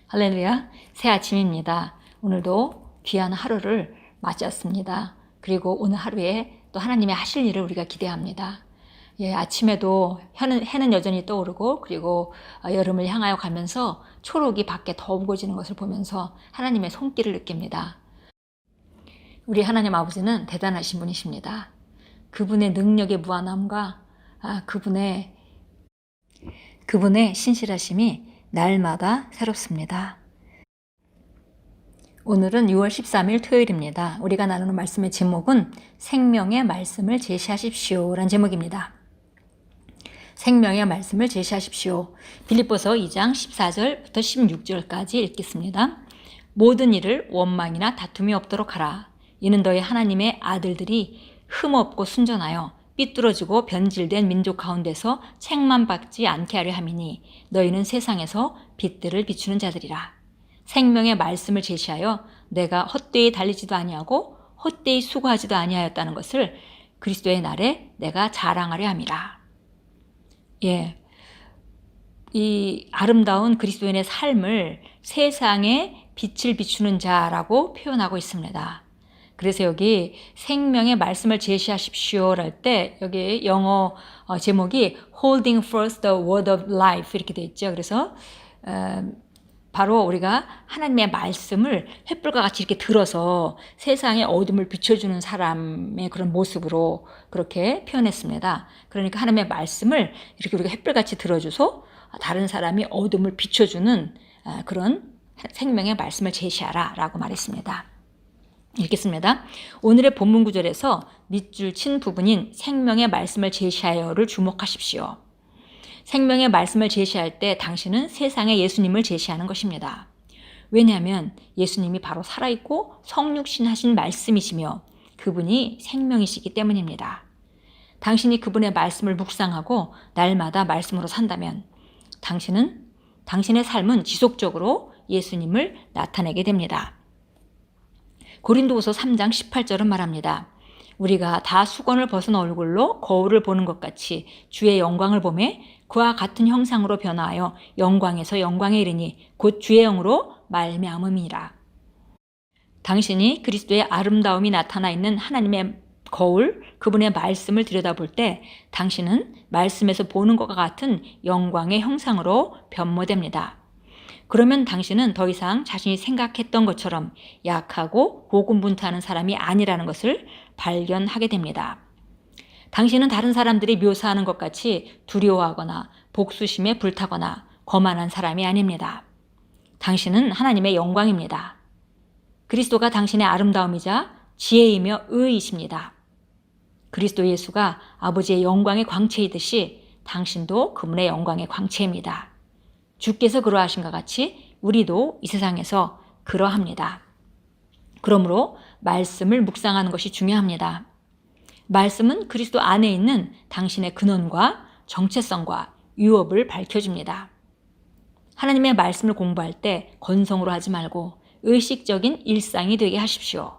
할렐루야, 새 아침입니다. 오늘도 귀한 하루를 맞이했습니다. 그리고 오늘 하루에 또 하나님의 하실 일을 우리가 기대합니다. 아침에도 해는 여전히 떠오르고 그리고 여름을 향하여 가면서 초록이 밖에 더우거지는 것을 보면서 하나님의 손길을 느낍니다. 우리 하나님 아버지는 대단하신 분이십니다. 그분의 능력의 무한함과 그분의 신실하심이 날마다 새롭습니다. 오늘은 6월 13일 토요일입니다. 우리가 나누는 말씀의 제목은 생명의 말씀을 제시하십시오 라는 제목입니다. 생명의 말씀을 제시하십시오. 빌립보서 2장 14절부터 16절까지 읽겠습니다. 모든 일을 원망이나 다툼이 없도록 하라. 이는 너희 하나님의 아들들이 흠없고 순전하여 삐뚤어지고 변질된 민족 가운데서 책만 받지 않게 하려 함이니 너희는 세상에서 빛들을 비추는 자들이라. 생명의 말씀을 제시하여 내가 헛되이 달리지도 아니하고 헛되이 수고하지도 아니하였다는 것을 그리스도의 날에 내가 자랑하려 함이라. 이 아름다운 그리스도인의 삶을 세상에 빛을 비추는 자라고 표현하고 있습니다. 그래서 여기 생명의 말씀을 제시하십시오 할 때 여기 영어 제목이 Holding First the Word of Life 이렇게 되어 있죠. 그래서 바로 우리가 하나님의 말씀을 횃불과 같이 이렇게 들어서 세상의 어둠을 비춰주는 사람의 그런 모습으로 그렇게 표현했습니다. 그러니까 하나님의 말씀을 이렇게 우리가 횃불같이 들어줘서 다른 사람이 어둠을 비춰주는 그런 생명의 말씀을 제시하라 라고 말했습니다. 읽겠습니다. 오늘의 본문 구절에서 밑줄 친 부분인 생명의 말씀을 제시하여를 주목하십시오. 생명의 말씀을 제시할 때 당신은 세상에 예수님을 제시하는 것입니다. 왜냐하면 예수님이 바로 살아있고 성육신하신 말씀이시며 그분이 생명이시기 때문입니다. 당신이 그분의 말씀을 묵상하고 날마다 말씀으로 산다면 당신의 삶은 지속적으로 예수님을 나타내게 됩니다. 고린도후서 3장 18절은 말합니다. 우리가 다 수건을 벗은 얼굴로 거울을 보는 것 같이 주의 영광을 보매 그와 같은 형상으로 변화하여 영광에서 영광에 이르니 곧 주의 영으로 말미암음이라. 당신이 그리스도의 아름다움이 나타나 있는 하나님의 거울, 그분의 말씀을 들여다볼 때 당신은 말씀에서 보는 것과 같은 영광의 형상으로 변모됩니다. 그러면 당신은 더 이상 자신이 생각했던 것처럼 약하고 고군분투하는 사람이 아니라는 것을 발견하게 됩니다. 당신은 다른 사람들이 묘사하는 것 같이 두려워하거나 복수심에 불타거나 거만한 사람이 아닙니다. 당신은 하나님의 영광입니다. 그리스도가 당신의 아름다움이자 지혜이며 의이십니다. 그리스도 예수가 아버지의 영광의 광채이듯이 당신도 그분의 영광의 광채입니다. 주께서 그러하신 것 같이 우리도 이 세상에서 그러합니다. 그러므로 말씀을 묵상하는 것이 중요합니다. 말씀은 그리스도 안에 있는 당신의 근원과 정체성과 유업을 밝혀줍니다. 하나님의 말씀을 공부할 때 건성으로 하지 말고 의식적인 일상이 되게 하십시오.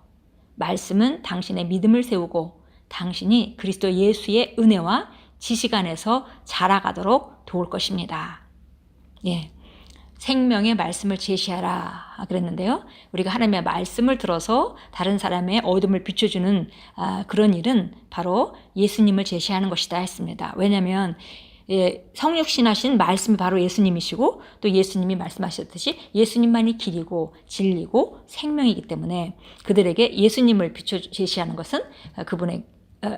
말씀은 당신의 믿음을 세우고 당신이 그리스도 예수의 은혜와 지식 안에서 자라가도록 도울 것입니다. 생명의 말씀을 제시하라 그랬는데요. 우리가 하나님의 말씀을 들어서 다른 사람의 어둠을 비춰주는 그런 일은 바로 예수님을 제시하는 것이다 했습니다. 왜냐하면 성육신하신 말씀이 바로 예수님이시고 또 예수님이 말씀하셨듯이 예수님만이 길이고 진리고 생명이기 때문에 그들에게 예수님을 비춰 제시하는 것은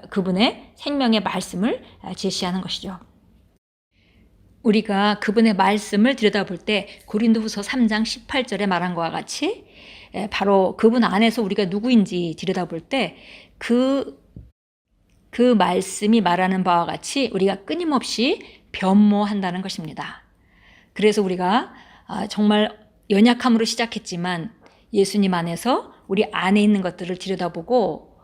그분의 생명의 말씀을 제시하는 것이죠. 우리가 그분의 말씀을 들여다볼 때 고린도후서 3장 18절에 말한 것과 같이 바로 그분 안에서 우리가 누구인지 들여다볼 때 그 말씀이 말하는 바와 같이 우리가 끊임없이 변모한다는 것입니다. 그래서 우리가 정말 연약함으로 시작했지만 예수님 안에서 우리 안에 있는 것들을 들여다보고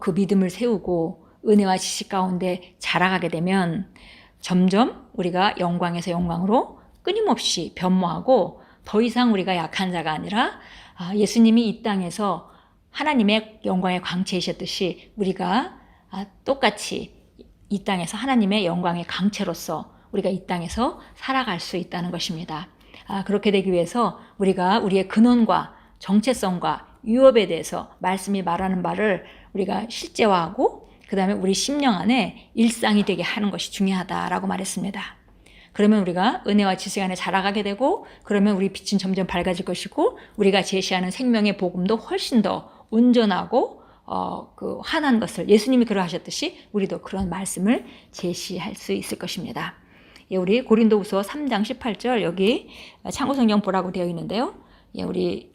그 믿음을 세우고 은혜와 지식 가운데 자라가게 되면 점점 우리가 영광에서 영광으로 끊임없이 변모하고 더 이상 우리가 약한 자가 아니라 예수님이 이 땅에서 하나님의 영광의 광채이셨듯이 우리가 똑같이 이 땅에서 하나님의 영광의 광채로서 우리가 이 땅에서 살아갈 수 있다는 것입니다. 그렇게 되기 위해서 우리가 우리의 근원과 정체성과 유업에 대해서 말씀이 말하는 바를 우리가 실제화하고 그 다음에 우리 심령 안에 일상이 되게 하는 것이 중요하다라고 말했습니다. 그러면 우리가 은혜와 지식 안에 자라가게 되고 그러면 우리 빛은 점점 밝아질 것이고 우리가 제시하는 생명의 복음도 훨씬 더 온전하고 환한 것을 예수님이 그러하셨듯이 우리도 그런 말씀을 제시할 수 있을 것입니다. 우리 고린도후서 3장 18절 여기 참고성경 보라고 되어 있는데요. 우리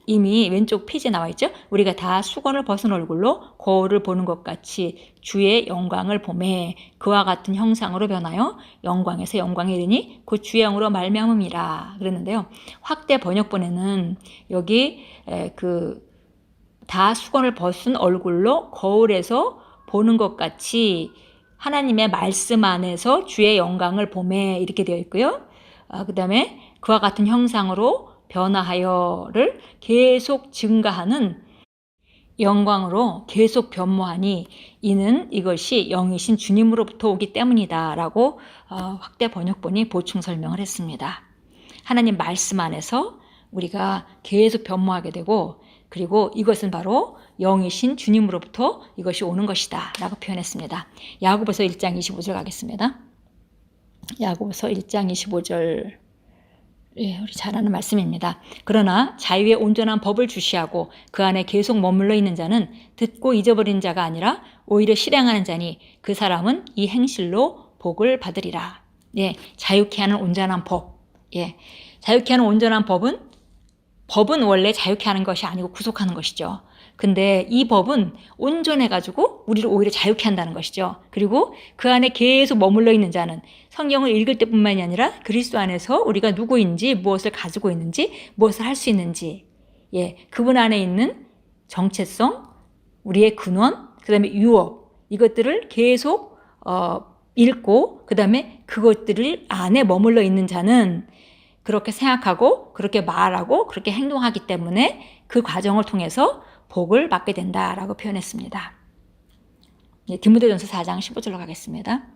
이미 왼쪽 페이지에 나와 있죠. 우리가 다 수건을 벗은 얼굴로 거울을 보는 것 같이 주의 영광을 보매 그와 같은 형상으로 변하여 영광에서 영광에 이르니 곧 주의 영으로 말미암음이라 그랬는데요. 확대 번역본에는 여기 다 수건을 벗은 얼굴로 거울에서 보는 것 같이 하나님의 말씀 안에서 주의 영광을 보매 이렇게 되어 있고요. 그 다음에 그와 같은 형상으로 변화하여를 계속 증가하는 영광으로 계속 변모하니 이는 이것이 영이신 주님으로부터 오기 때문이다 라고 확대 번역본이 보충 설명을 했습니다. 하나님 말씀 안에서 우리가 계속 변모하게 되고 그리고 이것은 바로 영이신 주님으로부터 이것이 오는 것이다 라고 표현했습니다. 야고보서 1장 25절 가겠습니다. 야고보서 1장 25절 우리 잘 아는 말씀입니다. 그러나 자유의 온전한 법을 주시하고 그 안에 계속 머물러 있는 자는 듣고 잊어버린 자가 아니라 오히려 실행하는 자니 그 사람은 이 행실로 복을 받으리라. 자유케 하는 온전한 법. 자유케 하는 온전한 법은 원래 자유케 하는 것이 아니고 구속하는 것이죠. 근데 이 법은 온전해가지고 우리를 오히려 자유케 한다는 것이죠. 그리고 그 안에 계속 머물러 있는 자는 성경을 읽을 때뿐만이 아니라 그리스도 안에서 우리가 누구인지 무엇을 가지고 있는지 무엇을 할 수 있는지 그분 안에 있는 정체성, 우리의 근원, 그 다음에 유업 이것들을 계속 읽고 그 다음에 그것들을 안에 머물러 있는 자는 그렇게 생각하고 그렇게 말하고 그렇게 행동하기 때문에 그 과정을 통해서 복을 받게 된다라고 표현했습니다. 디모데전서 4장 15절로 가겠습니다.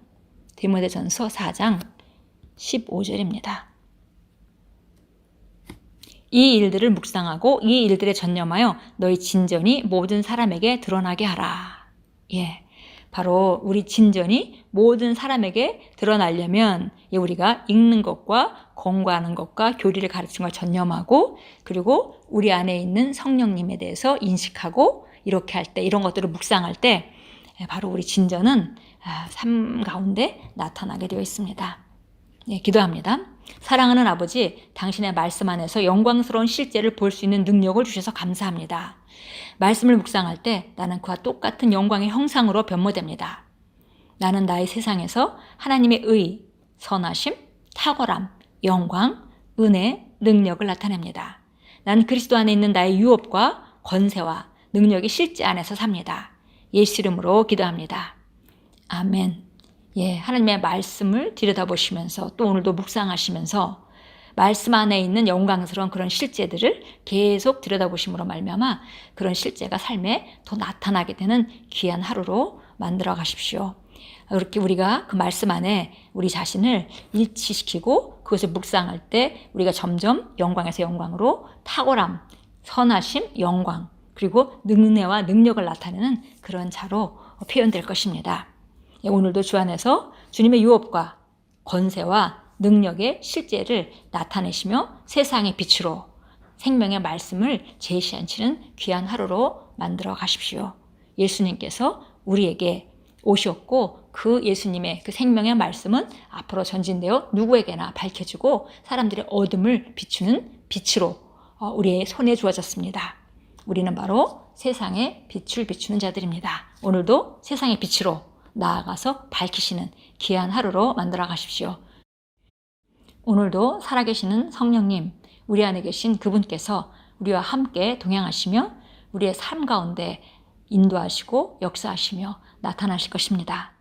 디모데전서 4장 15절입니다. 이 일들을 묵상하고 이 일들에 전념하여 너희 진전이 모든 사람에게 드러나게 하라. 바로 우리 진전이 모든 사람에게 드러나려면 우리가 읽는 것과 공부하는 것과 교리를 가르치는 걸 전념하고 그리고 우리 안에 있는 성령님에 대해서 인식하고 이렇게 할 때 이런 것들을 묵상할 때 바로 우리 진전은 삶 가운데 나타나게 되어 있습니다. 기도합니다. 사랑하는 아버지, 당신의 말씀 안에서 영광스러운 실제를 볼 수 있는 능력을 주셔서 감사합니다. 말씀을 묵상할 때 나는 그와 똑같은 영광의 형상으로 변모됩니다. 나는 나의 세상에서 하나님의 의, 선하심, 탁월함, 영광, 은혜, 능력을 나타냅니다. 나는 그리스도 안에 있는 나의 유업과 권세와 능력이 실제 안에서 삽니다. 예수 이름으로 기도합니다. 아멘. 하나님의 말씀을 들여다보시면서 또 오늘도 묵상하시면서 말씀 안에 있는 영광스러운 그런 실제들을 계속 들여다보심으로 말미암아 그런 실제가 삶에 더 나타나게 되는 귀한 하루로 만들어 가십시오. 그렇게 우리가 그 말씀 안에 우리 자신을 일치시키고 그것을 묵상할 때 우리가 점점 영광에서 영광으로 탁월함, 선하심, 영광 그리고 은혜와 능력을 나타내는 그런 자로 표현될 것입니다. 오늘도 주 안에서 주님의 유업과 권세와 능력의 실제를 나타내시며 세상의 빛으로 생명의 말씀을 제시하시는 귀한 하루로 만들어 가십시오. 예수님께서 우리에게 오셨고 그 예수님의 그 생명의 말씀은 앞으로 전진되어 누구에게나 밝혀지고 사람들의 어둠을 비추는 빛으로 우리의 손에 주어졌습니다. 우리는 바로 세상의 빛을 비추는 자들입니다. 오늘도 세상의 빛으로 나아가서 밝히시는 귀한 하루로 만들어 가십시오. 오늘도 살아계시는 성령님, 우리 안에 계신 그분께서 우리와 함께 동행하시며 우리의 삶 가운데 인도하시고 역사하시며 나타나실 것입니다.